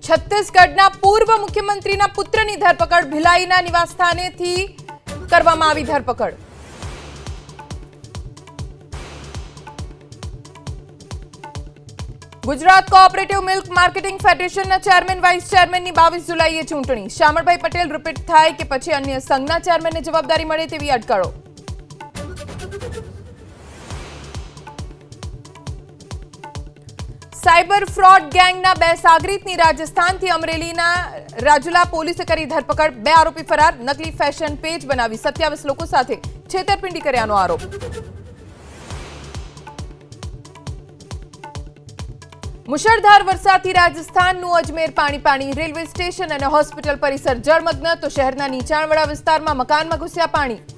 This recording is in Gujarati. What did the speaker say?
છત્તીસગઢના પૂર્વ મુખ્યમંત્રીના પુત્રની ધરપકડ ભિલાઈના નિવાસસ્થાનેથી કરવામાં આવી ધરપકડ। ગુજરાત કોઓપરેટિવ મિલ્ક માર્કેટિંગ ફેડરેશનના ચેરમેન વાઇસ ચેરમેનની 22 જુલાઈએ ચૂંટણી। શામળભાઈ પટેલ રિપીટ થાય કે પછી અન્ય સંઘના ચેરમેનને જવાબદારી મળે તેવી અટકળો। સાયબર ફ્રોડ ગેંગના 2 સાગરીતની રાજસ્થાનથી અમરેલીના રાજુલા પોલીસે કરી ધરપકડ। 2 આરોપી ફરાર। નકલી ફેશન પેજ બનાવી 27 લોકો સાથે છેતરપિંડી કર્યાનો આરોપ। મુશળધાર વરસાદથી રાજસ્થાનનું અજમેર પાણી। રેલવે સ્ટેશન અને હોસ્પિટલ પરિસર જળમગ્ન તો શહેરના નીચાણવાળા વિસ્તારમાં મકાનમાં ઘૂસ્યા પાણી।